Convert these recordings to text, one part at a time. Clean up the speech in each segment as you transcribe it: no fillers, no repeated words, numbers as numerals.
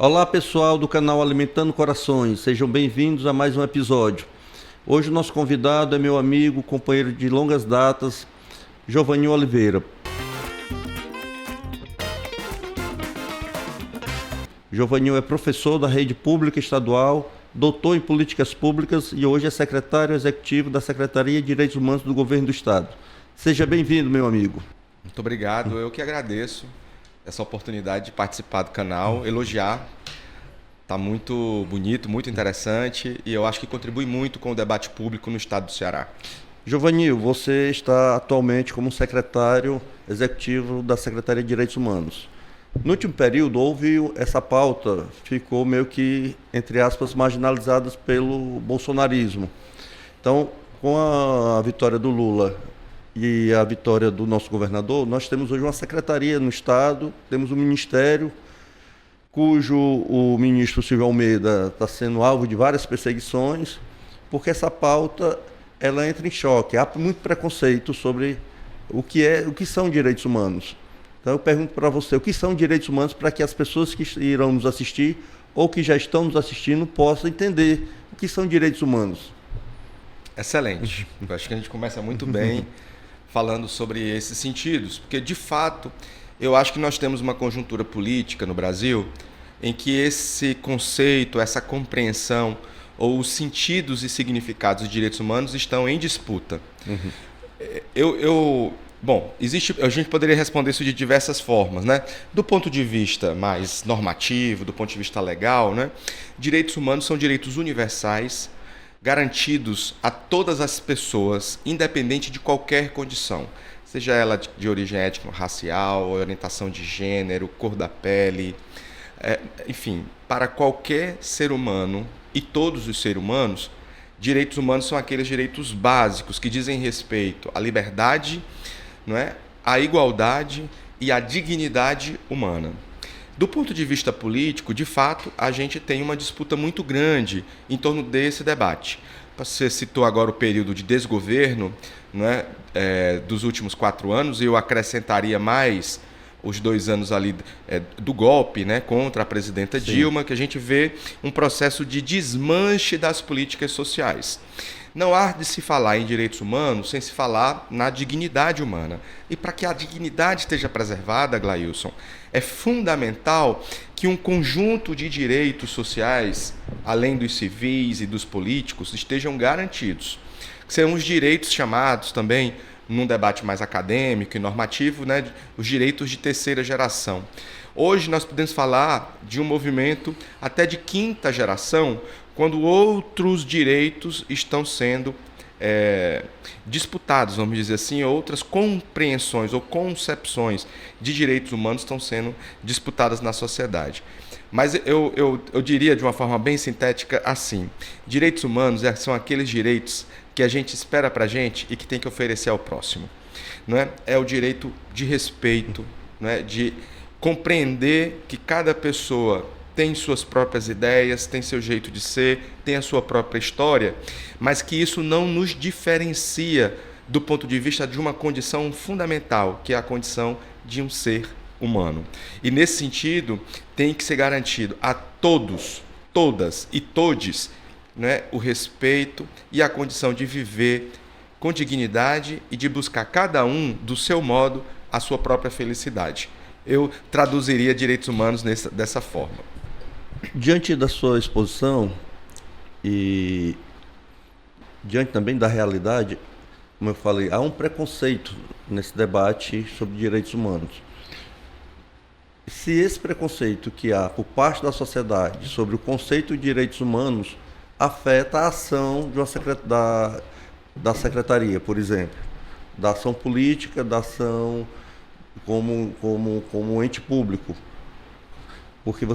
Olá pessoal do canal Alimentando Corações, sejam bem-vindos a mais um episódio. Hoje o nosso convidado é meu amigo, companheiro de longas datas, Jovanil Oliveira. Jovanil é professor da rede pública estadual, doutor em políticas públicas e hoje é secretário executivo da Secretaria de Direitos Humanos do Governo do Estado. Seja bem-vindo, meu amigo. Muito obrigado, eu que agradeço essa oportunidade de participar do canal, elogiar. Está muito bonito, muito interessante e eu acho que contribui muito com o debate público no estado do Ceará. Jovanil, você está atualmente como secretário executivo da Secretaria de Direitos Humanos. No último período, houve essa pauta, ficou meio que, entre aspas, marginalizadas pelo bolsonarismo. Então, com a vitória do Lula e a vitória do nosso governador, nós temos hoje uma secretaria no Estado, temos um ministério, cujo o ministro Silvio Almeida está sendo alvo de várias perseguições, porque essa pauta ela entra em choque. Há muito preconceito sobre o que são direitos humanos. Então eu pergunto para você, o que são direitos humanos para que as pessoas que irão nos assistir ou que já estão nos assistindo possam entender o que são direitos humanos? Excelente. Eu acho que a gente começa muito bem falando sobre esses sentidos, porque de fato eu acho que nós temos uma conjuntura política no Brasil em que esse conceito, essa compreensão ou os sentidos e significados de direitos humanos estão em disputa. Bom, a gente poderia responder isso de diversas formas, né? Do ponto de vista mais normativo, do ponto de vista legal, né? Direitos humanos são direitos universais, garantidos a todas as pessoas, independente de qualquer condição, seja ela de origem étnico-racial, orientação de gênero, cor da pele, enfim, para qualquer ser humano e todos os seres humanos, direitos humanos são aqueles direitos básicos que dizem respeito à liberdade, não é? À igualdade e à dignidade humana. Do ponto de vista político, de fato, a gente tem uma disputa muito grande em torno desse debate. Você citou agora o período de desgoverno, não é? Dos últimos 4 anos, e eu acrescentaria mais os 2 anos ali do golpe, né, contra a presidenta Dilma, que a gente vê um processo de desmanche das políticas sociais. Não há de se falar em direitos humanos sem se falar na dignidade humana. E para que a dignidade esteja preservada, Glailson, é fundamental que um conjunto de direitos sociais, além dos civis e dos políticos, estejam garantidos. Que são os direitos chamados também, num debate mais acadêmico e normativo, né, os direitos de terceira geração. Hoje nós podemos falar de um movimento até de quinta geração, quando outros direitos estão sendo disputados, vamos dizer assim, outras compreensões ou concepções de direitos humanos estão sendo disputadas na sociedade. Mas eu diria de uma forma bem sintética assim, direitos humanos são aqueles direitos que a gente espera para a gente e que tem que oferecer ao próximo. Não é? É o direito de respeito, não é? De compreender que cada pessoa tem suas próprias ideias, tem seu jeito de ser, tem a sua própria história, mas que isso não nos diferencia do ponto de vista de uma condição fundamental, que é a condição de um ser humano. E nesse sentido, tem que ser garantido a todos, todas e todes, né, o respeito e a condição de viver com dignidade e de buscar cada um, do seu modo, a sua própria felicidade. Eu traduziria direitos humanos dessa forma. Diante da sua exposição e diante também da realidade, como eu falei, há um preconceito nesse debate sobre direitos humanos. Se esse preconceito que há por parte da sociedade sobre o conceito de direitos humanos afeta a ação de da secretaria, por exemplo, da ação política, da ação como ente público, porque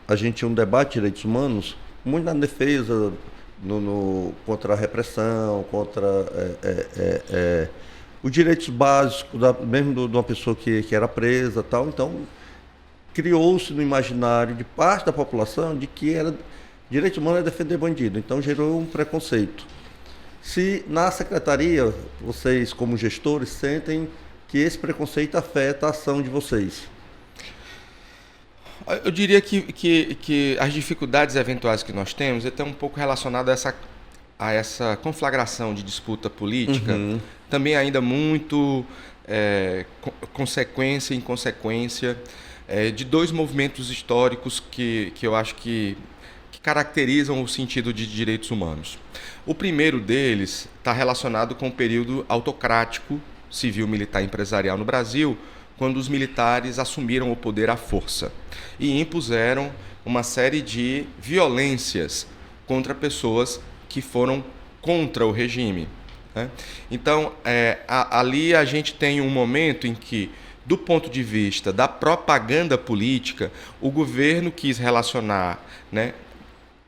a gente tinha um debate de direitos humanos muito na defesa contra a repressão, contra os direitos básicos, mesmo de uma pessoa que era presa, tal. Então criou-se no imaginário de parte da população de que direito humano é defender bandido, então gerou um preconceito. Se na secretaria, vocês como gestores sentem que esse preconceito afeta a ação de vocês? Eu diria que as dificuldades eventuais que nós temos estão um pouco relacionadas a essa conflagração de disputa política, também ainda muito consequência e inconsequência de dois movimentos históricos que eu acho que caracterizam o sentido de direitos humanos. O primeiro deles está relacionado com o período autocrático, civil, militar e empresarial no Brasil, quando os militares assumiram o poder à força e impuseram uma série de violências contra pessoas que foram contra o regime, né? Então, ali a gente tem um momento em que, do ponto de vista da propaganda política, o governo quis relacionar, né,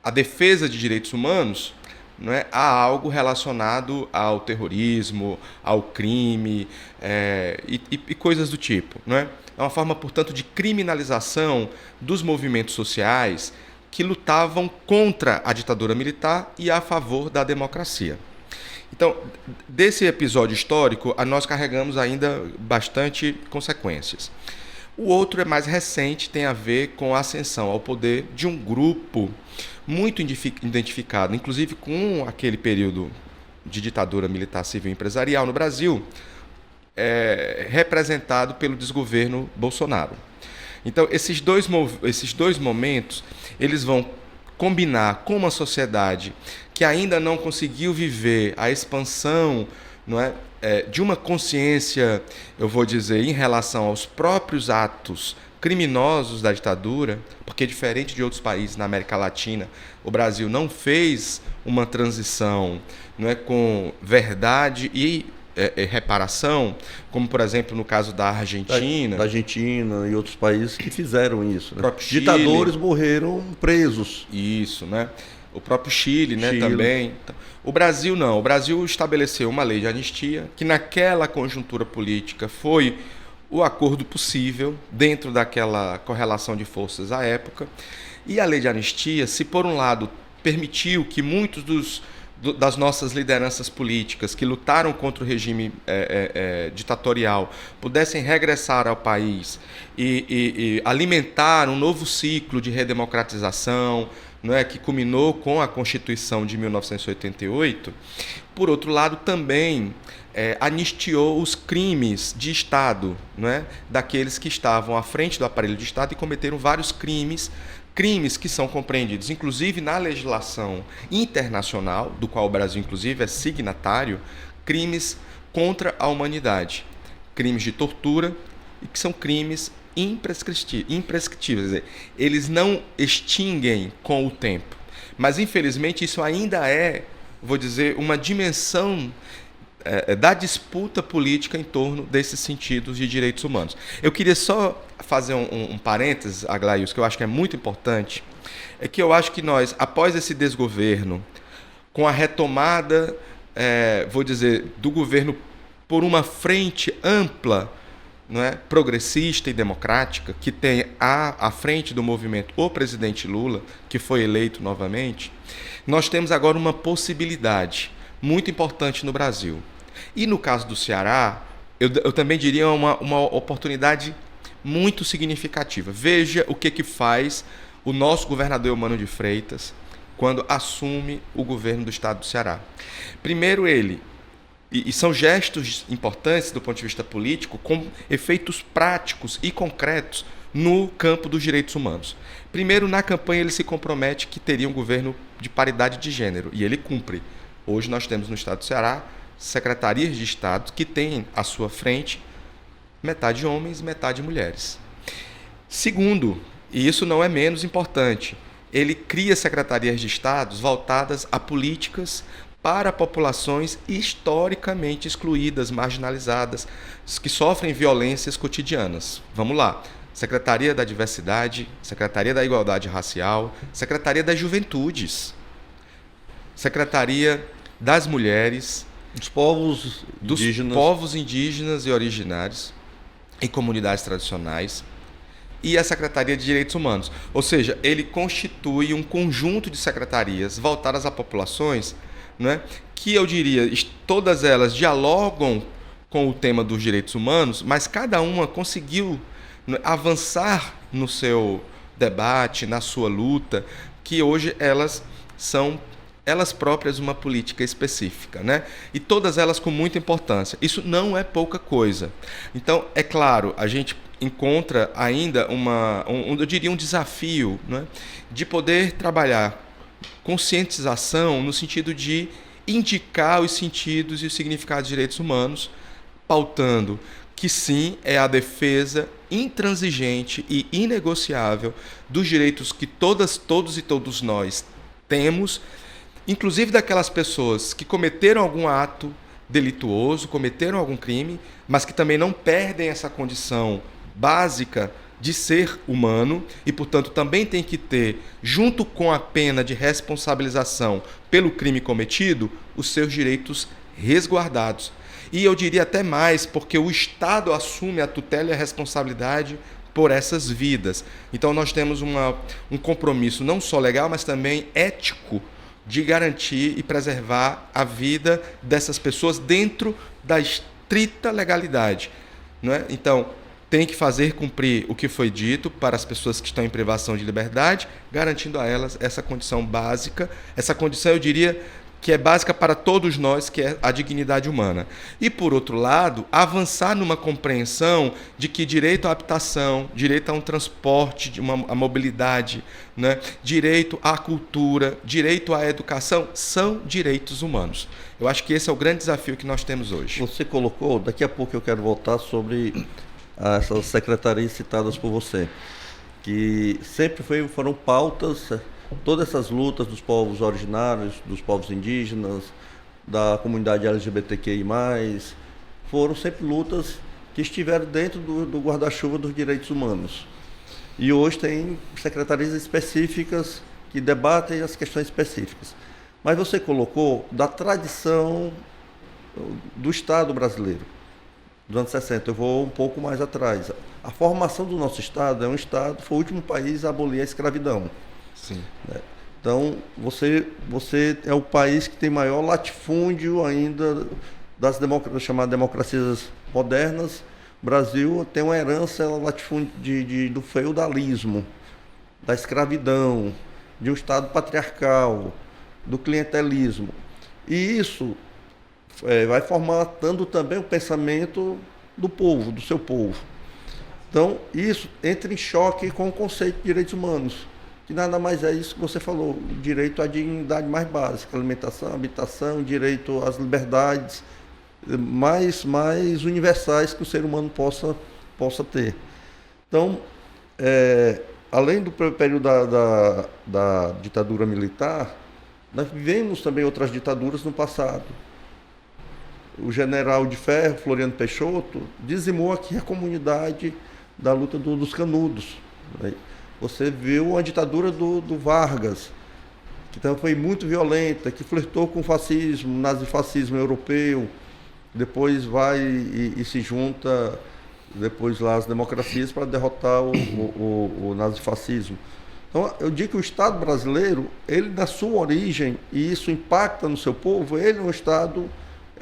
a defesa de direitos humanos, né, a algo relacionado ao terrorismo, ao crime e coisas do tipo, né? É uma forma, portanto, de criminalização dos movimentos sociais que lutavam contra a ditadura militar e a favor da democracia. Então, desse episódio histórico, nós carregamos ainda bastante consequências. O outro é mais recente, tem a ver com a ascensão ao poder de um grupo muito identificado, inclusive com aquele período de ditadura militar, civil e empresarial no Brasil, representado pelo desgoverno Bolsonaro. Então, esses dois momentos, eles vão combinar com uma sociedade que ainda não conseguiu viver a expansão, não é, de uma consciência, eu vou dizer, em relação aos próprios atos criminosos da ditadura, porque diferente de outros países na América Latina, o Brasil não fez uma transição, não é, com verdade e reparação, como por exemplo no caso da Argentina. Da Argentina e outros países que fizeram isso, né? Chile, ditadores morreram presos. Isso, né? O próprio Chile, né, também. O Brasil não. O Brasil estabeleceu uma lei de anistia que naquela conjuntura política foi o acordo possível dentro daquela correlação de forças à época. E a lei de anistia, se por um lado permitiu que muitos das nossas lideranças políticas que lutaram contra o regime ditatorial pudessem regressar ao país e alimentar um novo ciclo de redemocratização, não é, que culminou com a Constituição de 1988, por outro lado também anistiou os crimes de Estado, não é, daqueles que estavam à frente do aparelho de Estado e cometeram vários crimes que são compreendidos, inclusive na legislação internacional, do qual o Brasil, inclusive, é signatário, crimes contra a humanidade, crimes de tortura, e que são crimes imprescritíveis, quer dizer, eles não extinguem com o tempo, mas, infelizmente, isso ainda vou dizer, uma dimensão da disputa política em torno desses sentidos de direitos humanos. Eu queria só fazer um parênteses, Aglaios, que eu acho que é muito importante, é que eu acho que nós, após esse desgoverno, com a retomada, vou dizer, do governo por uma frente ampla, não é, progressista e democrática, que tem à frente do movimento o presidente Lula, que foi eleito novamente, nós temos agora uma possibilidade muito importante no Brasil. E no caso do Ceará, eu também diria uma oportunidade muito significativa. Veja o que faz o nosso governador Eumano de Freitas quando assume o governo do estado do Ceará. Primeiro ele, e são gestos importantes do ponto de vista político, com efeitos práticos e concretos no campo dos direitos humanos. Primeiro, na campanha ele se compromete que teria um governo de paridade de gênero, e ele cumpre. Hoje nós temos no estado do Ceará secretarias de estado que têm à sua frente metade homens, metade mulheres. Segundo, e isso não é menos importante, ele cria secretarias de estados voltadas a políticas para populações historicamente excluídas, marginalizadas, que sofrem violências cotidianas. Vamos lá. Secretaria da Diversidade, Secretaria da Igualdade Racial, Secretaria das Juventudes, Secretaria das Mulheres, dos povos indígenas e originários e comunidades tradicionais, e a Secretaria de Direitos Humanos. Ou seja, ele constitui um conjunto de secretarias voltadas a populações, né, que eu diria, todas elas dialogam com o tema dos direitos humanos, mas cada uma conseguiu, né, avançar no seu, debate, na sua luta, que hoje elas são elas próprias uma política específica, né? E todas elas com muita importância. Isso não é pouca coisa. Então, é claro, a gente encontra ainda eu diria um desafio, né? De poder trabalhar conscientização no sentido de indicar os sentidos e os significados de direitos humanos, pautando que sim, é a defesa intransigente e inegociável dos direitos que todos e todos nós temos, inclusive daquelas pessoas que cometeram algum ato delituoso, cometeram algum crime, mas que também não perdem essa condição básica de ser humano e, portanto, também tem que ter, junto com a pena de responsabilização pelo crime cometido, os seus direitos resguardados. E eu diria até mais, porque o Estado assume a tutela e a responsabilidade por essas vidas. Então nós temos um compromisso não só legal, mas também ético de garantir e preservar a vida dessas pessoas dentro da estrita legalidade, não é? Então, tem que fazer cumprir o que foi dito para as pessoas que estão em privação de liberdade, garantindo a elas essa condição básica, essa condição, eu diria, que é básica para todos nós, que é a dignidade humana. E, por outro lado, avançar numa compreensão de que direito à habitação, direito a um transporte, a mobilidade, né, direito à cultura, direito à educação, são direitos humanos. Eu acho que esse é o grande desafio que nós temos hoje. Você colocou, daqui a pouco eu quero voltar sobre essas secretarias citadas por você, que sempre foram pautas, todas essas lutas dos povos originários, dos povos indígenas, da comunidade LGBTQI+, foram sempre lutas que estiveram dentro do guarda-chuva dos direitos humanos. E hoje tem secretarias específicas que debatem as questões específicas. Mas você colocou da tradição do Estado brasileiro, dos anos 60, eu vou um pouco mais atrás. A formação do nosso Estado foi o último país a abolir a escravidão. Sim. Então, você é o país que tem maior latifúndio ainda das chamadas democracias modernas. O Brasil tem uma herança latifúndio do feudalismo, da escravidão, de um Estado patriarcal, do clientelismo. E isso vai formatando também o pensamento do povo, do seu povo. Então, isso entra em choque com o conceito de direitos humanos, que nada mais é isso que você falou, o direito à dignidade mais básica, alimentação, habitação, direito às liberdades mais universais que o ser humano possa ter. Então, além do período da ditadura militar, nós vivemos também outras ditaduras no passado. O general de ferro, Floriano Peixoto, dizimou aqui a comunidade da luta dos Canudos. Você viu a ditadura do Vargas, que também foi muito violenta, que flertou com o fascismo, o nazifascismo europeu, depois vai e se junta depois lá às democracias para derrotar o nazifascismo. Então, eu digo que o Estado brasileiro, ele na sua origem, e isso impacta no seu povo, ele é um Estado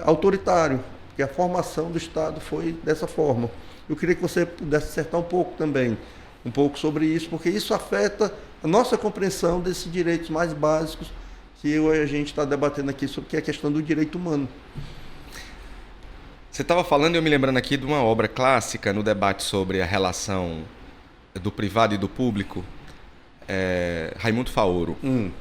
autoritário, porque a formação do Estado foi dessa forma. Eu queria que você pudesse acertar um pouco sobre isso, porque isso afeta a nossa compreensão desses direitos mais básicos que a gente está debatendo aqui, sobre que é a questão do direito humano. Você estava falando e eu me lembrando aqui de uma obra clássica no debate sobre a relação do privado e do público, Raimundo Faoro,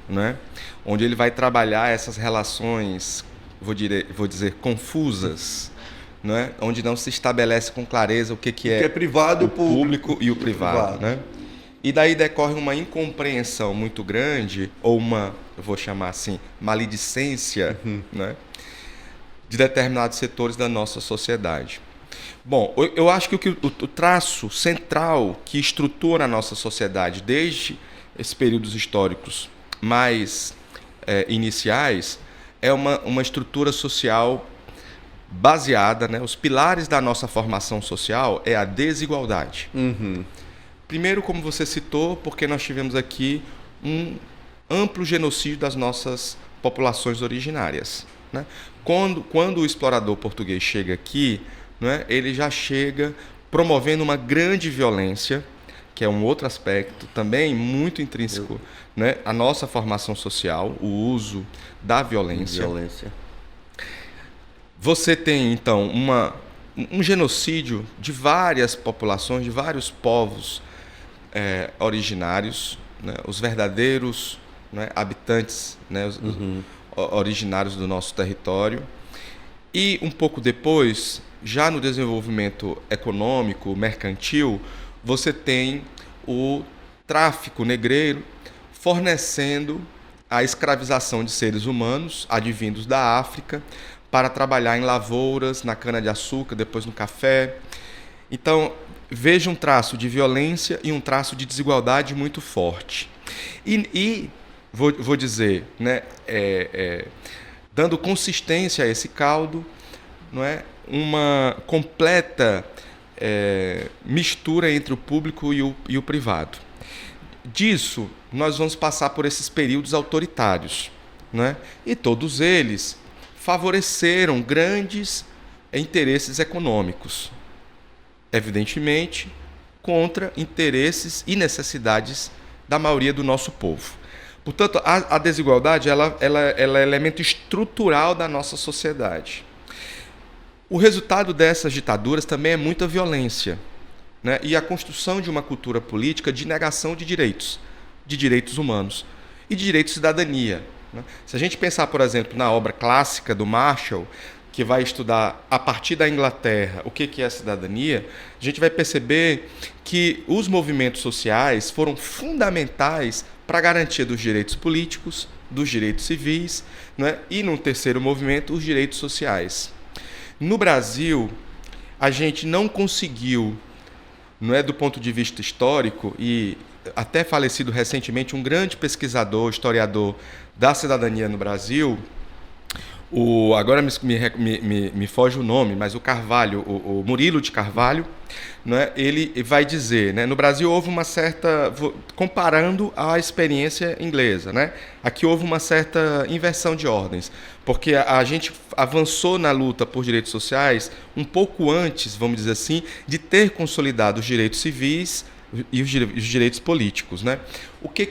né? Onde ele vai trabalhar essas relações, vou dizer, confusas, né? Onde não se estabelece com clareza o que é privado, o público e o privado. Né? E daí decorre uma incompreensão muito grande, ou eu vou chamar assim, maledicência, né? De determinados setores da nossa sociedade. Bom, eu acho que o traço central que estrutura a nossa sociedade desde esses períodos históricos mais iniciais é uma estrutura social baseada, né? Os pilares da nossa formação social é a desigualdade. Primeiro, como você citou, porque nós tivemos aqui um amplo genocídio das nossas populações originárias, né? Quando o explorador português chega aqui, né, ele já chega promovendo uma grande violência que é um outro aspecto também muito intrínseco, né? A nossa formação social, o uso da violência. Você tem, então, um genocídio de várias populações, de vários povos originários, né? Os verdadeiros, né, habitantes, né, os originários do nosso território. E um pouco depois, já no desenvolvimento econômico, mercantil, você tem o tráfico negreiro fornecendo a escravização de seres humanos advindos da África para trabalhar em lavouras, na cana-de-açúcar, depois no café. Então, veja um traço de violência e um traço de desigualdade muito forte. E vou dizer, né, dando consistência a esse caldo, não é, uma completa mistura entre o público e o privado. Disso, nós vamos passar por esses períodos autoritários, né? E todos eles favoreceram grandes interesses econômicos, evidentemente, contra interesses e necessidades da maioria do nosso povo. Portanto, a desigualdade ela é elemento estrutural da nossa sociedade. O resultado dessas ditaduras também é muita violência, né? E a construção de uma cultura política de negação de direitos humanos e de direitos de cidadania, né? Se a gente pensar, por exemplo, na obra clássica do Marshall, que vai estudar a partir da Inglaterra o que é a cidadania, a gente vai perceber que os movimentos sociais foram fundamentais para a garantia dos direitos políticos, dos direitos civis, né? E, num terceiro movimento, os direitos sociais. No Brasil, a gente não conseguiu, não é, do ponto de vista histórico, e até falecido recentemente um grande pesquisador, historiador da cidadania no Brasil, agora me foge o nome, mas o Carvalho, o Murilo de Carvalho, né, ele vai dizer, né, no Brasil houve uma certa, comparando a experiência inglesa, né, aqui houve uma certa inversão de ordens, porque a gente avançou na luta por direitos sociais um pouco antes, vamos dizer assim, de ter consolidado os direitos civis e os direitos políticos, né? O que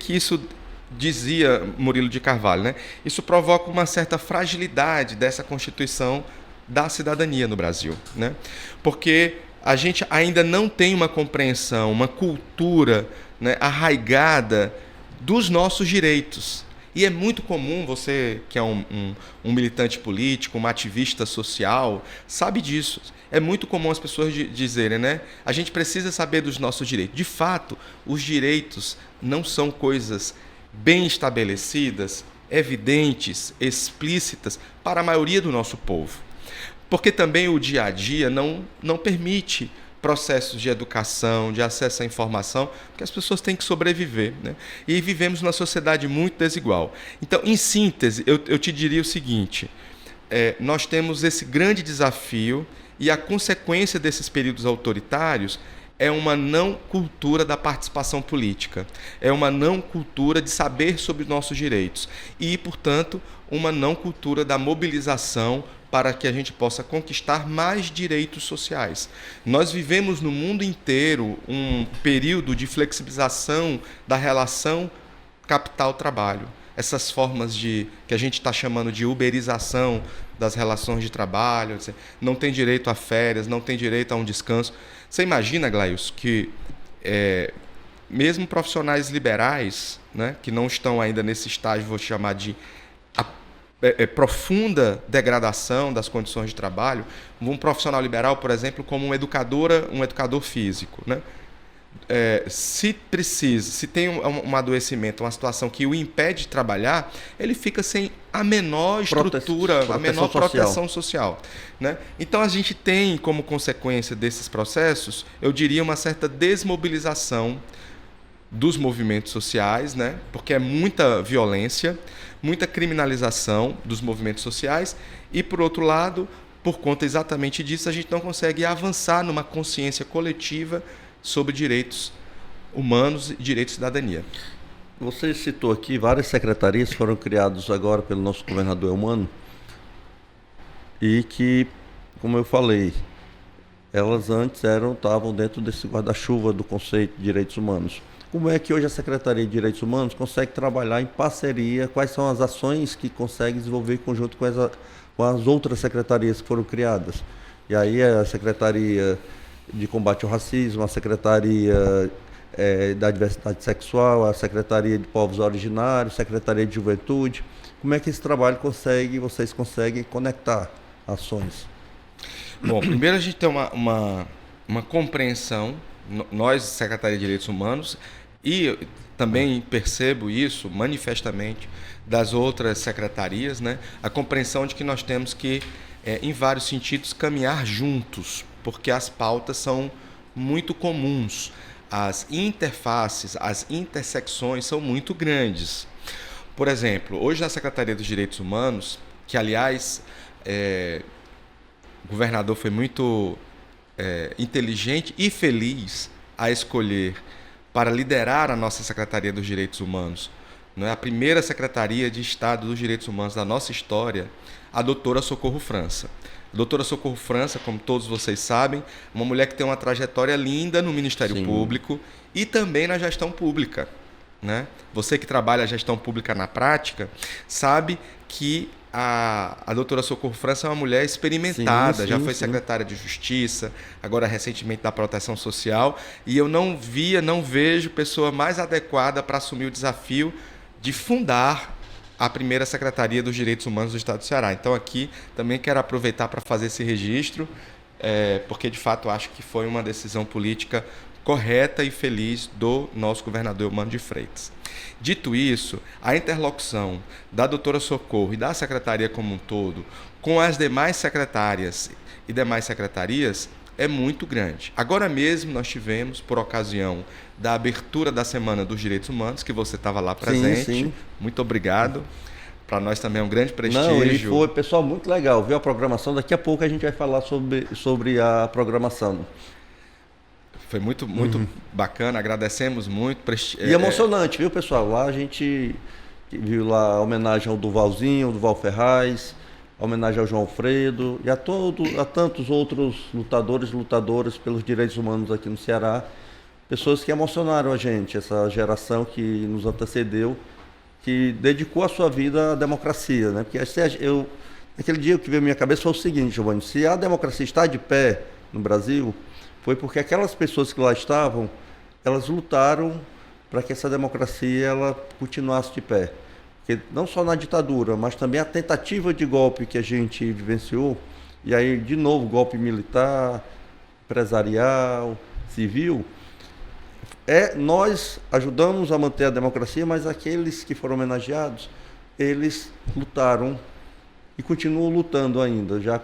isso dizia Murilo de Carvalho, né? Isso provoca uma certa fragilidade dessa constituição da cidadania no Brasil, né? Porque a gente ainda não tem uma compreensão, uma cultura, né, arraigada dos nossos direitos. E é muito comum, você que é um militante político, um ativista social, sabe disso. É muito comum as pessoas dizerem, né? A gente precisa saber dos nossos direitos. De fato, os direitos não são coisas bem estabelecidas, evidentes, explícitas para a maioria do nosso povo. Porque também o dia a dia não permite processos de educação, de acesso à informação, porque as pessoas têm que sobreviver, né? E vivemos numa sociedade muito desigual. Então, em síntese, eu te diria o seguinte, nós temos esse grande desafio e a consequência desses períodos autoritários é uma não cultura da participação política, é uma não cultura de saber sobre nossos direitos e, portanto, uma não cultura da mobilização para que a gente possa conquistar mais direitos sociais. Nós vivemos no mundo inteiro um período de flexibilização da relação capital-trabalho. Essas formas que a gente está chamando de uberização das relações de trabalho, não tem direito a férias, não tem direito a um descanso. Você imagina, Glaius, que mesmo profissionais liberais, né, que não estão ainda nesse estágio, vou chamar de profunda degradação das condições de trabalho, um profissional liberal, por exemplo, como um educador físico, né? Se tem um adoecimento, uma situação que o impede de trabalhar, ele fica sem a menor estrutura, a menor proteção social, né? Então a gente tem como consequência desses processos, eu diria, uma certa desmobilização dos movimentos sociais, né? Porque é muita violência, muita criminalização dos movimentos sociais e, por outro lado, por conta exatamente disso, a gente não consegue avançar numa consciência coletiva sobre direitos humanos e direitos de cidadania. Você citou aqui várias secretarias que foram criadas agora pelo nosso governador Eumano e que, como eu falei, elas antes estavam dentro desse guarda-chuva do conceito de direitos humanos. Como é que hoje a Secretaria de Direitos Humanos consegue trabalhar em parceria? Quais são as ações que consegue desenvolver em conjunto com as outras secretarias que foram criadas? E aí a Secretaria de Combate ao Racismo, a Secretaria da Diversidade Sexual, a Secretaria de Povos Originários, a Secretaria de Juventude. Como é que esse trabalho vocês conseguem conectar ações? Bom, primeiro a gente tem uma compreensão, nós, Secretaria de Direitos Humanos, e também percebo isso manifestamente das outras secretarias, né? A compreensão de que nós temos que, em vários sentidos, caminhar juntos, porque as pautas são muito comuns, as interfaces, as intersecções são muito grandes. Por exemplo, hoje na Secretaria dos Direitos Humanos, que aliás o governador foi muito inteligente e feliz a escolher para liderar a nossa Secretaria dos Direitos Humanos, não é a primeira Secretaria de Estado dos Direitos Humanos da nossa história, a doutora Socorro França. A doutora Socorro França, como todos vocês sabem, uma mulher que tem uma trajetória linda no Ministério Sim. Público e também na gestão pública, né? Você que trabalha a gestão pública na prática, sabe que a doutora Socorro França é uma mulher experimentada, Sim, já foi sim. secretária de Justiça, agora recentemente da Proteção Social, e eu não vejo pessoa mais adequada para assumir o desafio de fundar a primeira Secretaria dos Direitos Humanos do Estado do Ceará. Então aqui também quero aproveitar para fazer esse registro, porque de fato acho que foi uma decisão política correta e feliz do nosso governador Eumano de Freitas. Dito isso, a interlocução da doutora Socorro e da secretaria como um todo com as demais secretárias e demais secretarias é muito grande. Agora mesmo nós tivemos, por ocasião da abertura da Semana dos Direitos Humanos, que você estava lá presente. Sim. Muito obrigado. Para nós também é um grande prestígio. Não, e foi, pessoal, muito legal. Viu a programação? Daqui a pouco a gente vai falar sobre a programação. Foi muito bacana, agradecemos muito. E emocionante, viu, pessoal? Lá a gente viu lá a homenagem ao Duvalzinho, ao Duval Ferraz, a homenagem ao João Alfredo e a tantos outros lutadores e lutadoras pelos direitos humanos aqui no Ceará. Pessoas que emocionaram a gente, essa geração que nos antecedeu, que dedicou a sua vida à democracia, né? Porque aquele dia que veio à minha cabeça foi o seguinte, Giovanni, se a democracia está de pé no Brasil, foi porque aquelas pessoas que lá estavam, elas lutaram para que essa democracia ela continuasse de pé. Porque não só na ditadura, mas também a tentativa de golpe que a gente vivenciou, e aí, de novo, golpe militar, empresarial, civil, nós ajudamos a manter a democracia, mas aqueles que foram homenageados, eles lutaram e continuam lutando ainda, já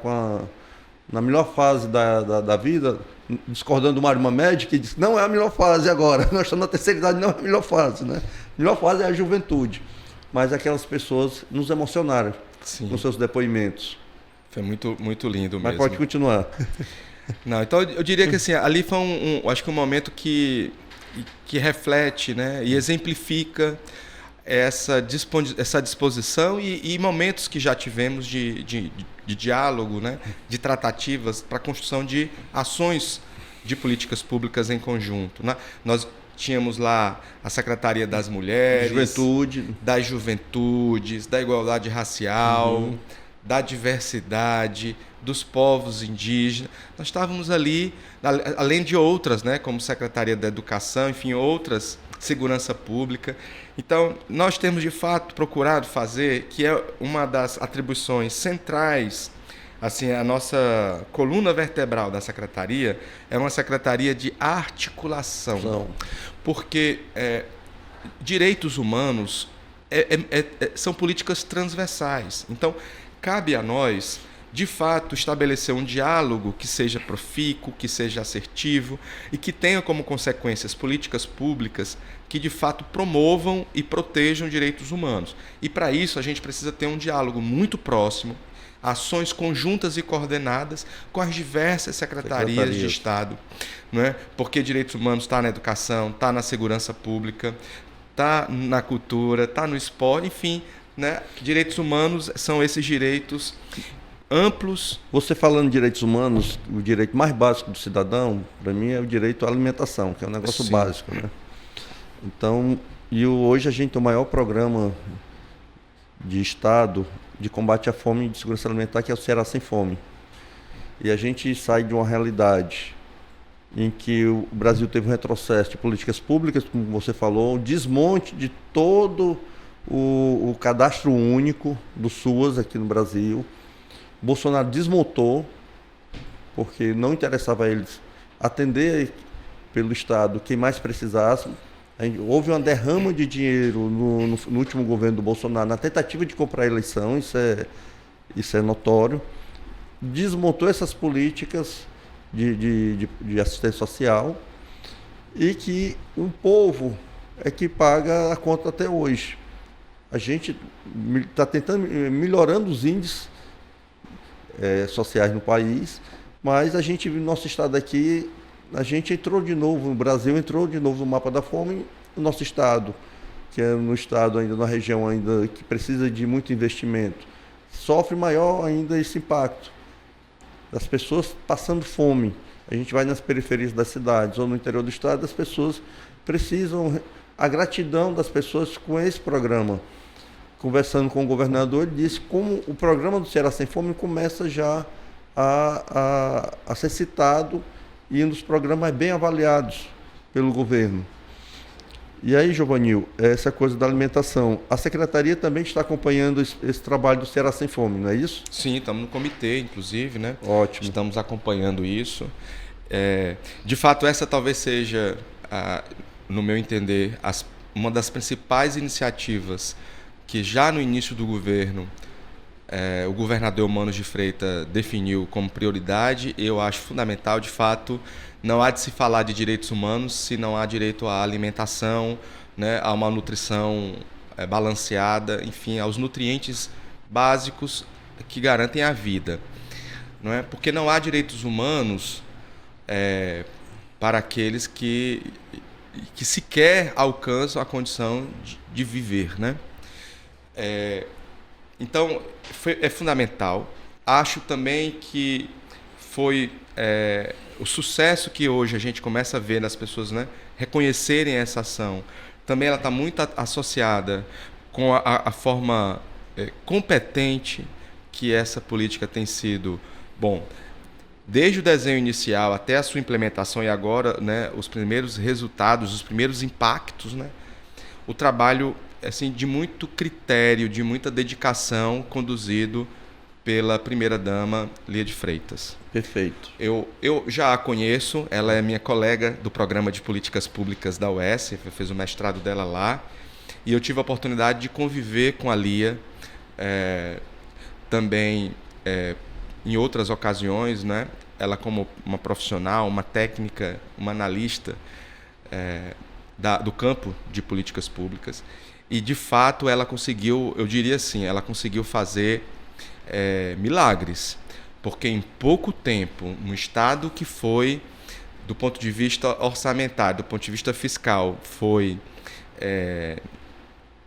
na melhor fase da vida, discordando do Mário Mamed, que disse que não é a melhor fase agora, nós estamos na terceira idade, não é a melhor fase, né? A melhor fase é a juventude. Mas aquelas pessoas nos emocionaram. Sim. Com seus depoimentos. Foi muito, muito lindo mesmo. Mas pode continuar. Não, então eu diria que assim, ali foi acho que um momento que reflete, né, e exemplifica essa disposição e momentos que já tivemos de diálogo, né, de tratativas para a construção de ações de políticas públicas em conjunto, né? Nós tínhamos lá a Secretaria das Mulheres, das Juventudes, da Igualdade Racial, da Diversidade, dos povos indígenas. Nós estávamos ali, além de outras, né, como Secretaria da Educação, enfim, outras, Segurança Pública. Então, nós temos, de fato, procurado fazer, que é uma das atribuições centrais, assim, a nossa coluna vertebral da Secretaria é uma Secretaria de articulação. Porque direitos humanos são políticas transversais. Então, cabe a nós, de fato, estabelecer um diálogo que seja profícuo, que seja assertivo e que tenha como consequências políticas públicas que, de fato, promovam e protejam direitos humanos. E, para isso, a gente precisa ter um diálogo muito próximo, ações conjuntas e coordenadas com as diversas secretarias de Estado, não é? Porque direitos humanos está na educação, está na segurança pública, está na cultura, está no esporte, enfim, né? Direitos humanos são esses direitos amplos. Você falando de direitos humanos, o direito mais básico do cidadão, para mim, é o direito à alimentação, que é um negócio básico, né? Então, hoje a gente tem o maior programa de Estado de combate à fome e de segurança alimentar, que é o Ceará Sem Fome. E a gente sai de uma realidade em que o Brasil teve um retrocesso de políticas públicas, como você falou, um desmonte de todo o cadastro único do SUAS aqui no Brasil. Bolsonaro desmontou, porque não interessava a eles atender pelo Estado quem mais precisasse. Houve uma derrama de dinheiro no último governo do Bolsonaro, na tentativa de comprar a eleição, isso é notório. Desmontou essas políticas de assistência social e que o povo é que paga a conta até hoje. A gente está tentando, melhorando os índices sociais no país, mas nosso estado aqui, a gente entrou de novo, o Brasil entrou de novo no mapa da fome, o nosso estado, que é no estado ainda, na região ainda que precisa de muito investimento, sofre maior ainda esse impacto. As pessoas passando fome. A gente vai nas periferias das cidades ou no interior do estado, as pessoas precisam, a gratidão das pessoas com esse programa. Conversando com o governador, ele disse como o programa do Ceará Sem Fome começa já a ser citado e um dos programas bem avaliados pelo governo. E aí, Giovanil, essa coisa da alimentação, a Secretaria também está acompanhando esse trabalho do Ceará Sem Fome, não é isso? Sim, estamos no comitê, inclusive, né? Ótimo. Estamos acompanhando isso. De fato, essa talvez seja, no meu entender, uma das principais iniciativas que já no início do governo o governador Manos de Freitas definiu como prioridade. Eu acho fundamental, de fato. Não há de se falar de direitos humanos se não há direito à alimentação, né, a uma nutrição balanceada, enfim, aos nutrientes básicos que garantem a vida. Não é? Porque não há direitos humanos para aqueles que sequer alcançam a condição de viver. Né? Então, é fundamental. Acho também que foi o sucesso que hoje a gente começa a ver nas pessoas, né, reconhecerem essa ação. Também ela está muito associada com a forma competente que essa política tem sido. Bom, desde o desenho inicial até a sua implementação e agora, né, os primeiros resultados, os primeiros impactos, né, o trabalho assim, de muito critério, de muita dedicação conduzido pela primeira-dama Lia de Freitas. Perfeito. Eu já a conheço, ela é minha colega do programa de políticas públicas da UES, fez o mestrado dela lá, e eu tive a oportunidade de conviver com a Lia também em outras ocasiões, né? Ela como uma profissional, uma técnica, uma analista do campo de políticas públicas, e de fato ela conseguiu, eu diria assim, ela conseguiu fazer milagres, porque em pouco tempo, um estado que foi, do ponto de vista orçamentário, do ponto de vista fiscal, foi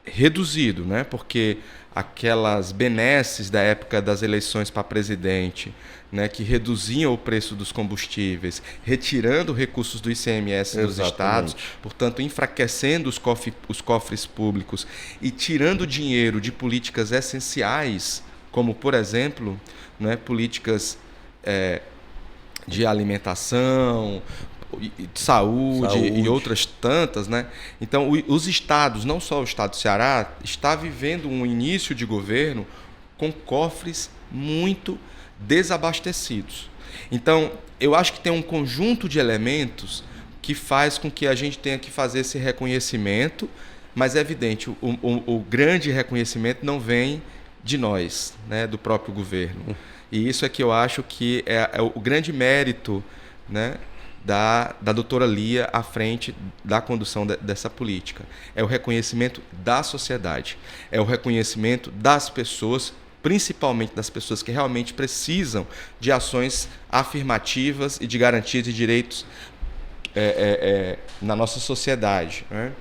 reduzido, né? Porque aquelas benesses da época das eleições para presidente, né, que reduziam o preço dos combustíveis, retirando recursos do ICMS dos estados, portanto, enfraquecendo os cofres públicos e tirando dinheiro de políticas essenciais, como, por exemplo, né, políticas de alimentação, de saúde e outras tantas, né? Então, os estados, não só o estado do Ceará, está vivendo um início de governo com cofres muito desabastecidos. Então, eu acho que tem um conjunto de elementos que faz com que a gente tenha que fazer esse reconhecimento, mas é evidente, o grande reconhecimento não vem de nós, né, do próprio governo. E isso é que eu acho que é o grande mérito, né, da doutora Lia à frente da condução dessa política. É o reconhecimento da sociedade, é o reconhecimento das pessoas, principalmente das pessoas que realmente precisam de ações afirmativas e de garantia de direitos na nossa sociedade. Né?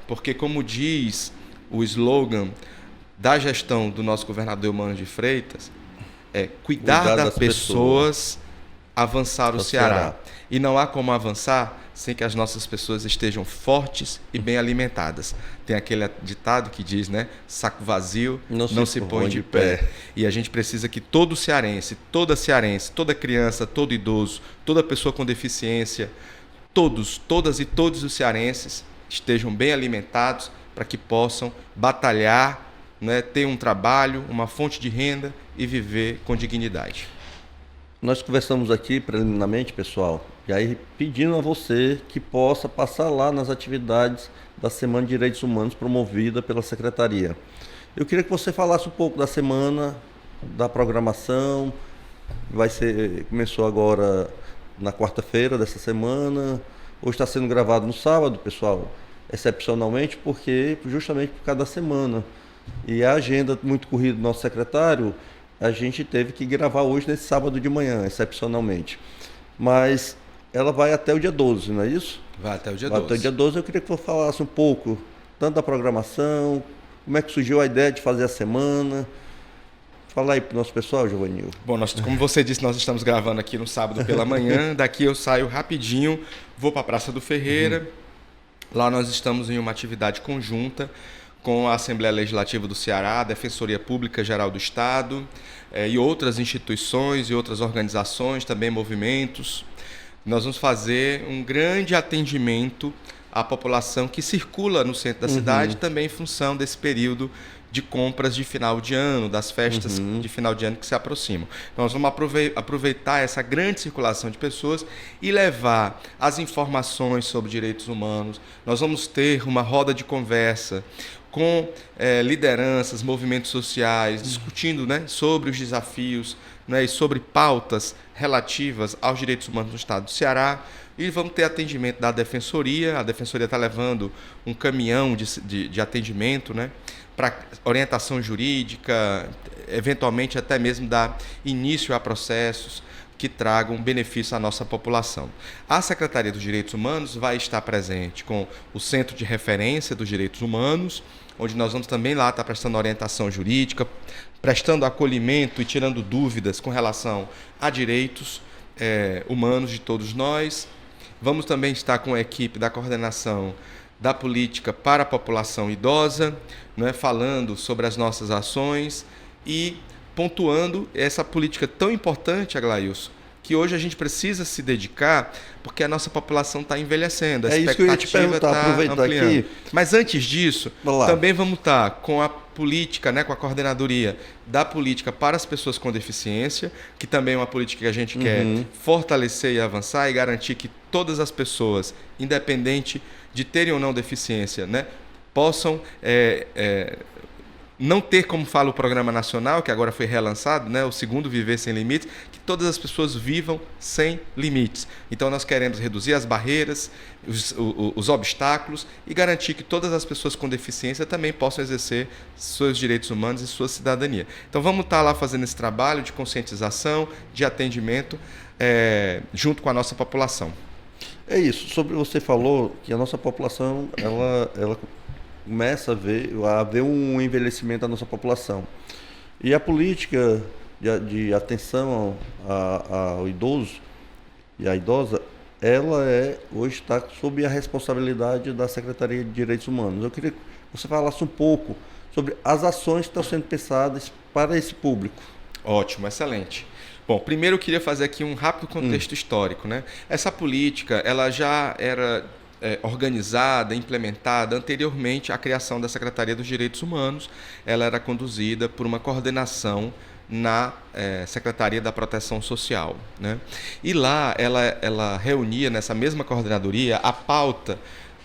Porque, como diz o slogan da gestão do nosso governador Manos de Freitas, cuidar das das pessoas, avançar o do Ceará. E não há como avançar sem que as nossas pessoas estejam fortes e bem alimentadas. Tem aquele ditado que diz, né? Saco vazio não se põe de pé. E a gente precisa que todo cearense, toda criança, todo idoso, toda pessoa com deficiência, todas e todos os cearenses estejam bem alimentados para que possam batalhar, né? Ter um trabalho, uma fonte de renda e viver com dignidade. Nós conversamos aqui preliminarmente, pessoal, e aí pedindo a você que possa passar lá nas atividades da Semana de Direitos Humanos promovida pela Secretaria. Eu queria que você falasse um pouco da semana, da programação. Começou agora na quarta-feira dessa semana, hoje está sendo gravado no sábado, pessoal, excepcionalmente, justamente por causa da semana. E a agenda muito corrida do nosso secretário, a gente teve que gravar hoje nesse sábado de manhã, excepcionalmente. Mas ela vai até o dia 12, não é isso? Vai até o dia 12. Vai até o dia 12. Eu queria que você falasse um pouco, tanto da programação, como é que surgiu a ideia de fazer a semana. Fala aí para o nosso pessoal, Giovanil. Bom, como você disse, nós estamos gravando aqui no sábado pela manhã. Daqui eu saio rapidinho, vou para a Praça do Ferreira. Lá nós estamos em uma atividade conjunta com a Assembleia Legislativa do Ceará, a Defensoria Pública Geral do Estado e outras instituições e outras organizações, também movimentos. Nós vamos fazer um grande atendimento à população que circula no centro da cidade, também em função desse período de compras de final de ano, das festas de final de ano que se aproximam. Então, nós vamos aproveitar essa grande circulação de pessoas e levar as informações sobre direitos humanos. Nós vamos ter uma roda de conversa com lideranças, movimentos sociais, discutindo, né, sobre os desafios, né, e sobre pautas relativas aos direitos humanos no estado do Ceará. E vamos ter atendimento da Defensoria. A Defensoria está levando um caminhão de atendimento, né, para orientação jurídica, eventualmente até mesmo dar início a processos que tragam benefício à nossa população. A Secretaria dos Direitos Humanos vai estar presente com o Centro de Referência dos Direitos Humanos, onde nós vamos também lá estar prestando orientação jurídica, prestando acolhimento e tirando dúvidas com relação a direitos humanos de todos nós. Vamos também estar com a equipe da coordenação da política para a população idosa, né, falando sobre as nossas ações e pontuando essa política tão importante, Aglailson, que hoje a gente precisa se dedicar porque a nossa população está envelhecendo, a expectativa está ampliando. Aqui. Mas antes disso, também vamos estar com a política, né, com a coordenadoria da política para as pessoas com deficiência, que também é uma política que a gente quer fortalecer e avançar e garantir que todas as pessoas, independente de terem ou não deficiência, né, possam não ter, como fala o Programa Nacional, que agora foi relançado, né, o segundo Viver Sem Limites, que todas as pessoas vivam sem limites. Então nós queremos reduzir as barreiras, os obstáculos e garantir que todas as pessoas com deficiência também possam exercer seus direitos humanos e sua cidadania. Então vamos estar lá fazendo esse trabalho de conscientização, de atendimento, junto com a nossa população. É isso. Você falou que a nossa população, ela começa a haver um envelhecimento da nossa população. E a política de atenção ao idoso e à idosa, ela hoje está sob a responsabilidade da Secretaria de Direitos Humanos. Eu queria que você falasse um pouco sobre as ações que estão sendo pensadas para esse público. Ótimo, excelente. Bom, primeiro eu queria fazer aqui um rápido contexto histórico, né? Essa política, ela já era organizada, implementada anteriormente à criação da Secretaria dos Direitos Humanos. Ela era conduzida por uma coordenação na Secretaria da Proteção Social, né? E lá ela reunia nessa mesma coordenadoria a pauta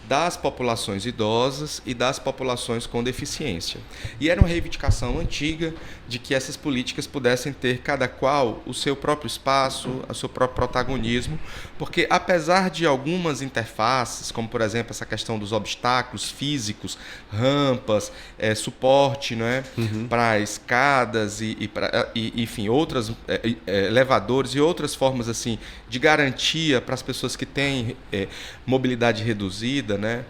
das populações idosas e das populações com deficiência. E era uma reivindicação antiga de que essas políticas pudessem ter cada qual o seu próprio espaço, o seu próprio protagonismo, porque apesar de algumas interfaces, como por exemplo essa questão dos obstáculos físicos, rampas, suporte, né, para escadas enfim, outras elevadores e outras formas assim de garantia para as pessoas que têm mobilidade reduzida, né?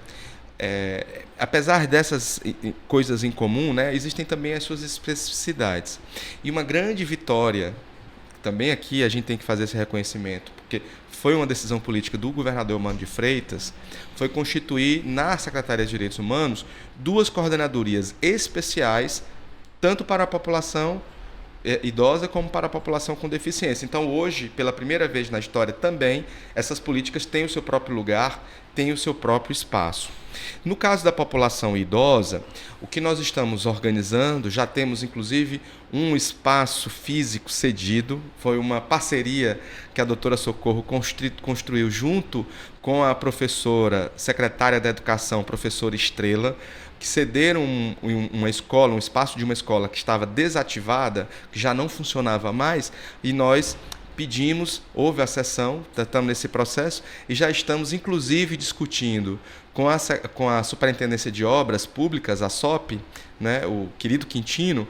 apesar dessas coisas em comum, né, existem também as suas especificidades. E uma grande vitória, também aqui a gente tem que fazer esse reconhecimento, porque foi uma decisão política do governador Eumano de Freitas, foi constituir na Secretaria de Direitos Humanos 2 coordenadorias especiais, tanto para a população idosa como para a população com deficiência. Então, hoje, pela primeira vez na história também, essas políticas têm o seu próprio lugar, têm o seu próprio espaço. No caso da população idosa, o que nós estamos organizando, já temos inclusive um espaço físico cedido, foi uma parceria que a doutora Socorro construiu junto com a professora, secretária da Educação, professora Estrela, que cederam uma escola, um espaço de uma escola que estava desativada, que já não funcionava mais, e nós pedimos, houve a sessão, estamos nesse processo, e já estamos inclusive discutindo com a Superintendência de Obras Públicas, a SOP, né, o querido Quintino,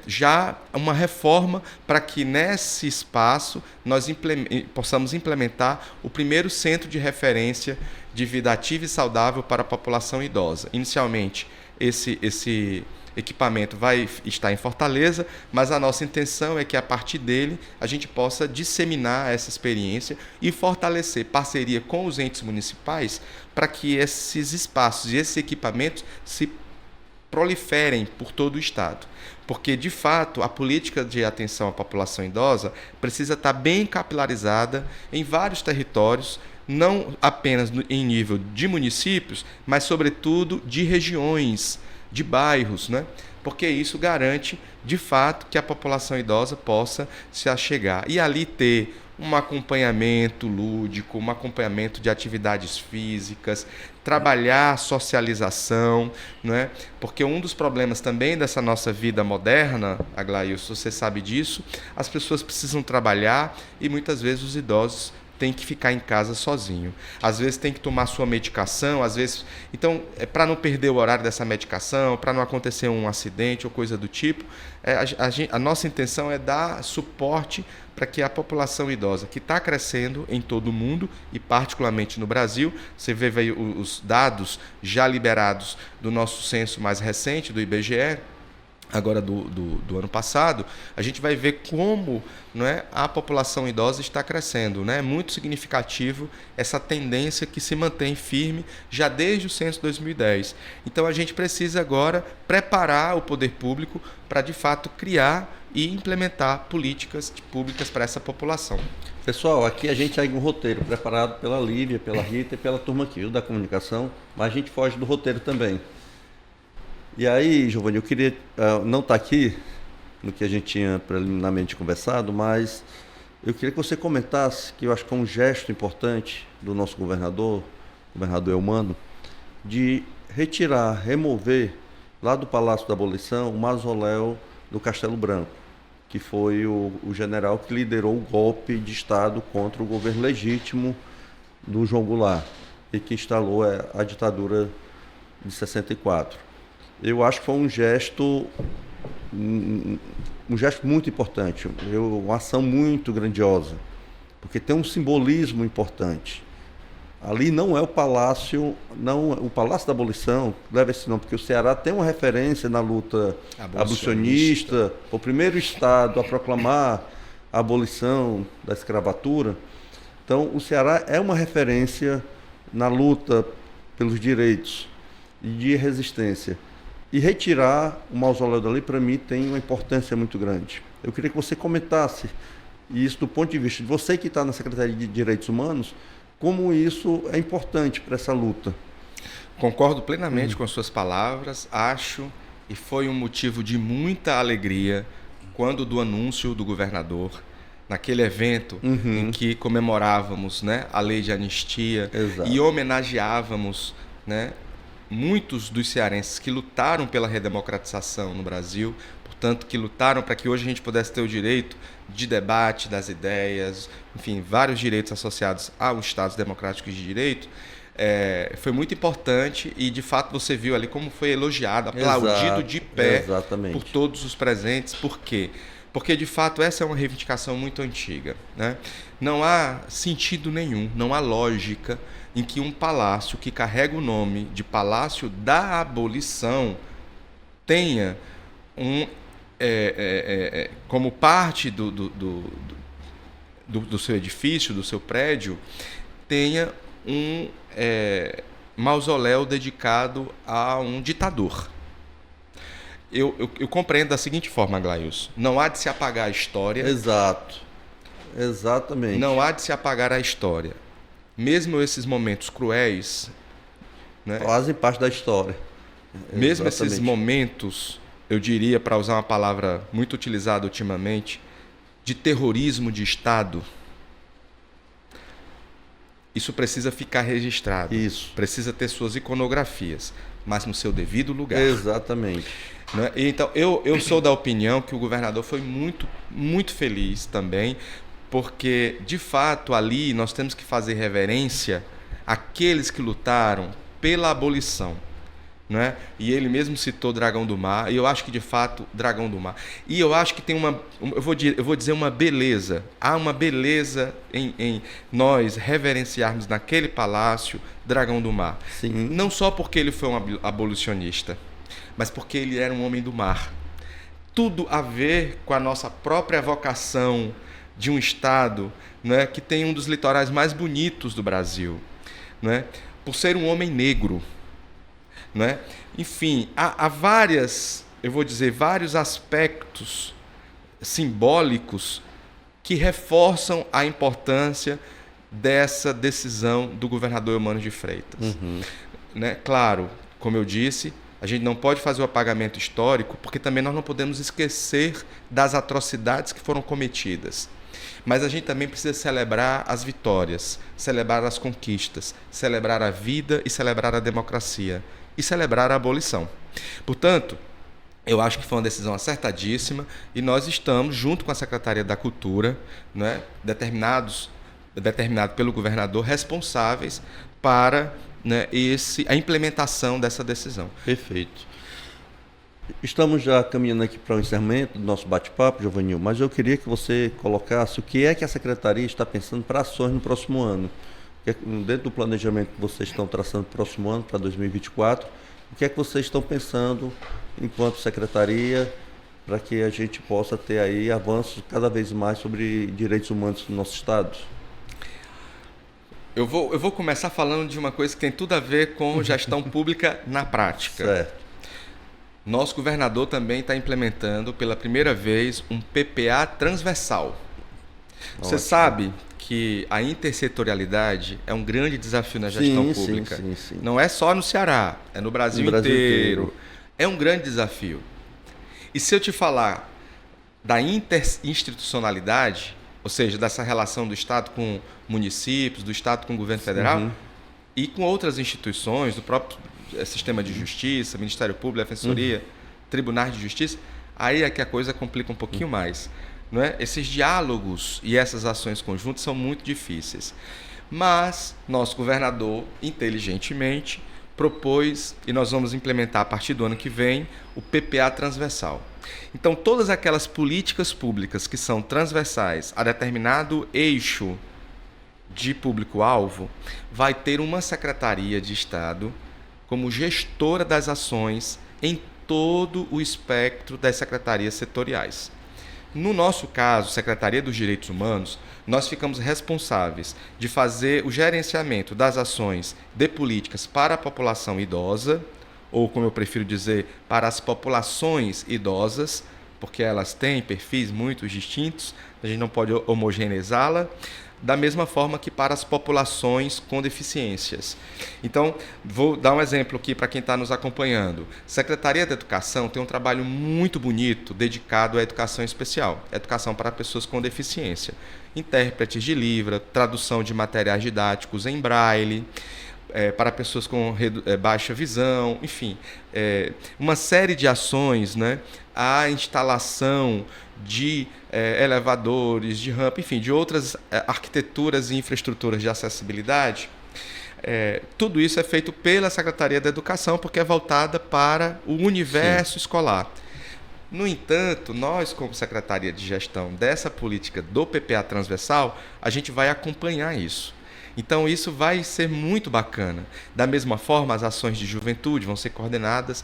já uma reforma para que nesse espaço nós possamos implementar o primeiro centro de referência de vida ativa e saudável para a população idosa. Inicialmente, esse equipamento vai estar em Fortaleza, mas a nossa intenção é que a partir dele a gente possa disseminar essa experiência e fortalecer parceria com os entes municipais para que esses espaços e esses equipamentos se proliferem por todo o estado. Porque, de fato, a política de atenção à população idosa precisa estar bem capilarizada em vários territórios, não apenas em nível de municípios, mas, sobretudo, de regiões, de bairros, né? Porque isso garante, de fato, que a população idosa possa se achegar. E ali ter um acompanhamento lúdico, um acompanhamento de atividades físicas, trabalhar a socialização, não é? Porque um dos problemas também dessa nossa vida moderna, Aglailson, você sabe disso, as pessoas precisam trabalhar e muitas vezes os idosos têm que ficar em casa sozinho. Às vezes tem que tomar sua medicação, às vezes... Então, para não perder o horário dessa medicação, para não acontecer um acidente ou coisa do tipo, a nossa intenção é dar suporte para que a população idosa, que está crescendo em todo o mundo e particularmente no Brasil, você vê aí os dados já liberados do nosso censo mais recente, do IBGE, agora do ano passado, a gente vai ver como, não é, a população idosa está crescendo. Né? É muito significativo essa tendência que se mantém firme já desde o censo 2010. Então a gente precisa agora preparar o poder público para, de fato, criar e implementar políticas públicas para essa população. Pessoal, aqui a gente tem um roteiro preparado pela Lívia, pela Rita e pela turma aqui, da comunicação, mas a gente foge do roteiro também. E aí, Giovanni, eu queria não estar aqui no que a gente tinha preliminarmente conversado, mas eu queria que você comentasse, que eu acho que é um gesto importante do nosso governador Eumano, de remover lá do Palácio da Abolição o mausoléu do Castelo Branco, que foi o general que liderou o golpe de Estado contra o governo legítimo do João Goulart e que instalou a ditadura de 64. Eu acho que foi um gesto muito importante, uma ação muito grandiosa, porque tem um simbolismo importante. Ali não é o Palácio da Abolição, leva esse nome, porque o Ceará tem uma referência na luta abolicionista, o primeiro estado a proclamar a abolição da escravatura. Então, o Ceará é uma referência na luta pelos direitos e de resistência. E retirar o mausoléu dali, para mim, tem uma importância muito grande. Eu queria que você comentasse isso do ponto de vista de você que está na Secretaria de Direitos Humanos, como isso é importante para essa luta. Concordo plenamente com as suas palavras, acho, e foi um motivo de muita alegria quando do anúncio do governador, naquele evento em que comemorávamos, né, a lei de anistia. Exato. E homenageávamos, né, muitos dos cearenses que lutaram pela redemocratização no Brasil, portanto, que lutaram para que hoje a gente pudesse ter o direito de debate das ideias, enfim, vários direitos associados aos Estados democráticos de direito. Foi muito importante e, de fato, você viu ali como foi elogiado, aplaudido de pé por todos os presentes. Por quê? Porque, de fato, essa é uma reivindicação muito antiga, né? Não há sentido nenhum, não há lógica em que um palácio que carrega o nome de Palácio da Abolição tenha como parte do seu edifício, do seu prédio, tenha um mausoléu dedicado a um ditador. Eu compreendo da seguinte forma, Glaius: não há de se apagar a história. Exato. Exatamente. Não há de se apagar a história. Mesmo esses momentos cruéis, né? Fazem parte da história. Mesmo Exatamente. esses momentos, eu diria, para usar uma palavra muito utilizada ultimamente, de terrorismo de Estado, isso precisa ficar registrado. Isso. Precisa ter suas iconografias, mas no seu devido lugar. Exatamente. Né? Então, eu sou da opinião que o governador foi muito, muito feliz também, porque, de fato, ali nós temos que fazer reverência àqueles que lutaram pela abolição. Né? E ele mesmo citou Dragão do Mar, e eu acho que, de fato, Dragão do Mar. E eu acho que tem eu vou dizer uma beleza. Há uma beleza em nós reverenciarmos naquele palácio Dragão do Mar. Sim. Não só porque ele foi um abolicionista, mas porque ele era um homem do mar. Tudo a ver com a nossa própria vocação de um estado, né, que tem um dos litorais mais bonitos do Brasil, né, por ser um homem negro. Né? Enfim, há vários aspectos simbólicos que reforçam a importância dessa decisão do governador Eumano de Freitas. Uhum. Né? Claro, como eu disse, a gente não pode fazer o apagamento histórico, porque também nós não podemos esquecer das atrocidades que foram cometidas. Mas a gente também precisa celebrar as vitórias, celebrar as conquistas, celebrar a vida e celebrar a democracia. E celebrar a abolição. Portanto, eu acho que foi uma decisão acertadíssima e nós estamos, junto com a Secretaria da Cultura, né, determinado pelo governador, responsáveis para, né, a implementação dessa decisão. Perfeito. Estamos já caminhando aqui para o encerramento do nosso bate-papo, Giovanil, mas eu queria que você colocasse o que é que a Secretaria está pensando para ações no próximo ano. Dentro do planejamento que vocês estão traçando para o próximo ano, para 2024, o que é que vocês estão pensando enquanto secretaria para que a gente possa ter aí avanços cada vez mais sobre direitos humanos no nosso estado? Eu vou começar falando de uma coisa que tem tudo a ver com gestão pública na prática. Certo. Nosso governador também está implementando pela primeira vez um PPA transversal. Você sabe que a intersetorialidade é um grande desafio na gestão pública. Sim. Não é só no Ceará, é no Brasil inteiro. É um grande desafio. E se eu te falar da interinstitucionalidade, ou seja, dessa relação do Estado com municípios, do Estado com o governo federal, e com outras instituições, do próprio sistema de justiça, Ministério Público, Defensoria, Tribunais de Justiça, aí é que a coisa complica um pouquinho mais. Não é? Esses diálogos e essas ações conjuntas são muito difíceis. Mas nosso governador, inteligentemente, propôs, e nós vamos implementar a partir do ano que vem, o PPA transversal. Então, todas aquelas políticas públicas que são transversais a determinado eixo de público-alvo, vai ter uma Secretaria de Estado como gestora das ações em todo o espectro das secretarias setoriais. No nosso caso, Secretaria dos Direitos Humanos, nós ficamos responsáveis de fazer o gerenciamento das ações de políticas para a população idosa, ou como eu prefiro dizer, para as populações idosas, porque elas têm perfis muito distintos, a gente não pode homogeneizá-la, da mesma forma que para as populações com deficiências. Então, vou dar um exemplo aqui para quem está nos acompanhando. Secretaria da Educação tem um trabalho muito bonito dedicado à educação especial, educação para pessoas com deficiência. Intérpretes de Libra, tradução de materiais didáticos em braille, para pessoas com baixa visão, enfim, uma série de ações, né? A instalação de elevadores, de rampa, enfim, de outras arquiteturas e infraestruturas de acessibilidade. Tudo isso é feito pela Secretaria da Educação, porque é voltada para o universo escolar. No entanto, nós, como Secretaria de Gestão dessa política do PPA transversal, a gente vai acompanhar isso. Então, isso vai ser muito bacana. Da mesma forma, as ações de juventude vão ser coordenadas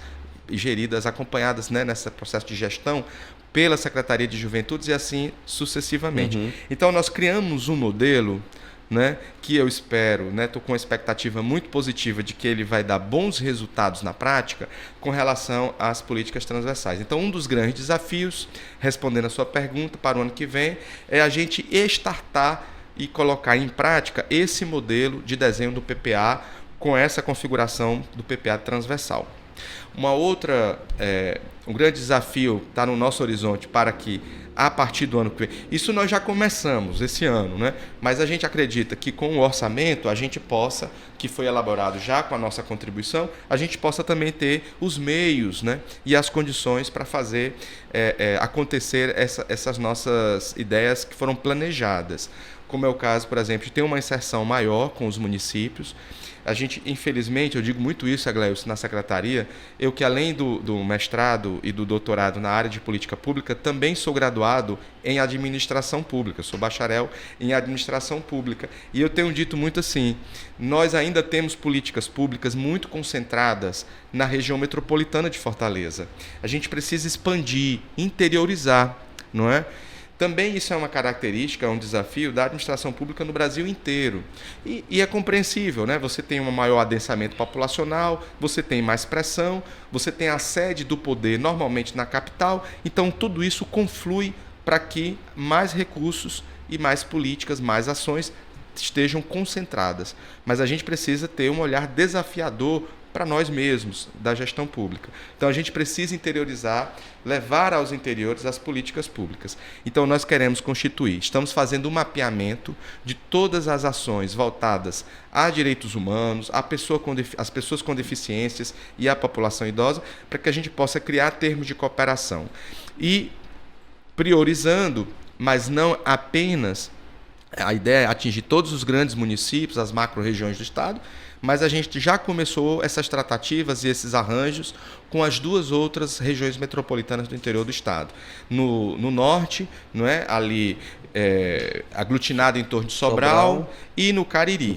e geridas, acompanhadas, né, nesse processo de gestão pela Secretaria de Juventudes e assim sucessivamente. Então, nós criamos um modelo, né, que eu espero, estou com uma expectativa muito positiva de que ele vai dar bons resultados na prática com relação às políticas transversais. Então, um dos grandes desafios, respondendo a sua pergunta, para o ano que vem, é a gente estartar e colocar em prática esse modelo de desenho do PPA com essa configuração do PPA transversal. Um grande desafio está no nosso horizonte para que, a partir do ano que vem, isso nós já começamos esse ano, né? Mas a gente acredita que com o orçamento a gente possa, que foi elaborado já com a nossa contribuição, a gente possa também ter os meios, né, e as condições para fazer acontecer essas nossas ideias que foram planejadas. Como é o caso, por exemplo, de ter uma inserção maior com os municípios. A gente, infelizmente, eu digo muito isso, Aglailson, na Secretaria, eu que além do mestrado e do doutorado na área de política pública, também sou graduado em administração pública, sou bacharel em administração pública. E eu tenho dito muito assim, nós ainda temos políticas públicas muito concentradas na região metropolitana de Fortaleza. A gente precisa expandir, interiorizar, não é? Também isso é uma característica, é um desafio da administração pública no Brasil inteiro. E é compreensível, né? Você tem um maior adensamento populacional, você tem mais pressão, você tem a sede do poder normalmente na capital, então tudo isso conflui para que mais recursos e mais políticas, mais ações estejam concentradas. Mas a gente precisa ter um olhar desafiador para nós mesmos, da gestão pública. Então, a gente precisa interiorizar, levar aos interiores as políticas públicas. Então, nós queremos constituir, estamos fazendo um mapeamento de todas as ações voltadas a direitos humanos, às pessoas com deficiências e à população idosa, para que a gente possa criar termos de cooperação. E priorizando, mas não apenas, a ideia é atingir todos os grandes municípios, as macro-regiões do Estado, mas a gente já começou essas tratativas e esses arranjos com as duas outras regiões metropolitanas do interior do Estado. No norte, não é? Ali aglutinado em torno de Sobral e no Cariri,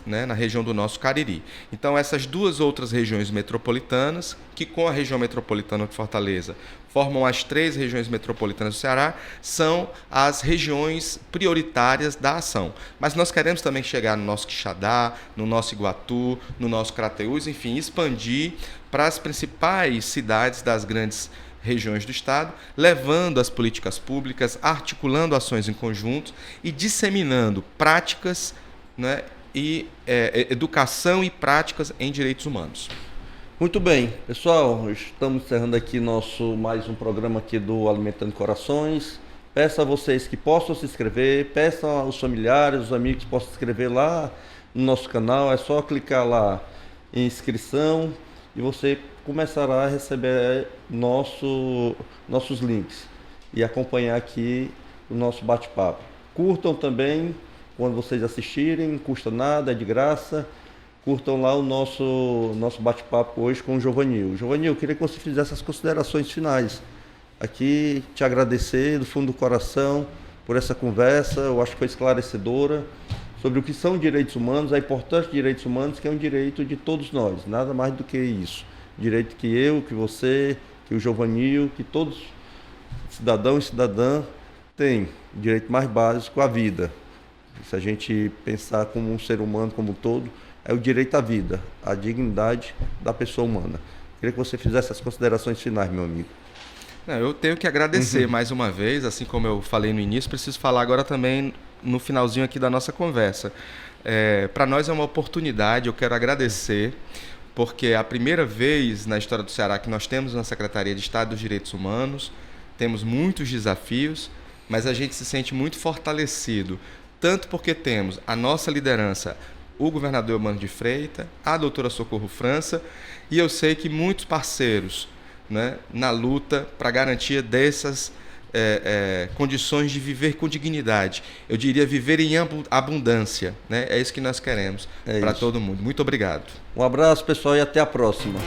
né? Na região do nosso Cariri. Então, essas duas outras regiões metropolitanas, que com a região metropolitana de Fortaleza formam as 3 regiões metropolitanas do Ceará, são as regiões prioritárias da ação. Mas nós queremos também chegar no nosso Quixadá, no nosso Iguatu, no nosso Crateús, enfim, expandir para as principais cidades das grandes regiões do Estado, levando as políticas públicas, articulando ações em conjunto e disseminando práticas, né, e educação e práticas em direitos humanos. Muito bem, pessoal, estamos encerrando aqui mais um programa aqui do Alimentando Corações. Peço a vocês que possam se inscrever, peçam aos familiares, os amigos que possam se inscrever lá no nosso canal. É só clicar lá em inscrição e você começará a receber nossos links e acompanhar aqui o nosso bate-papo. Curtam também quando vocês assistirem, não custa nada, é de graça. Curtam lá o nosso bate-papo hoje com o Giovanil. Giovanil, eu queria que você fizesse as considerações finais. Aqui te agradecer do fundo do coração por essa conversa, eu acho que foi esclarecedora sobre o que são direitos humanos, a importância de direitos humanos, que é um direito de todos nós, nada mais do que isso. Direito que eu, que você, que o Giovanil, que todos, cidadão e cidadã, têm direito mais básico à vida. Se a gente pensar como um ser humano como um todo, é o direito à vida, à dignidade da pessoa humana. Queria que você fizesse as considerações finais, meu amigo. Eu tenho que agradecer mais uma vez, assim como eu falei no início, preciso falar agora também no finalzinho aqui da nossa conversa. Para nós é uma oportunidade, eu quero agradecer, porque é a primeira vez na história do Ceará que nós temos uma Secretaria de Estado dos Direitos Humanos, temos muitos desafios, mas a gente se sente muito fortalecido, tanto porque temos a nossa liderança, o governador Eumano de Freitas, a doutora Socorro França, e eu sei que muitos parceiros, né, na luta para a garantia dessas condições de viver com dignidade. Eu diria viver em abundância, né? É isso que nós queremos para todo mundo. Muito obrigado. Um abraço, pessoal, e até a próxima.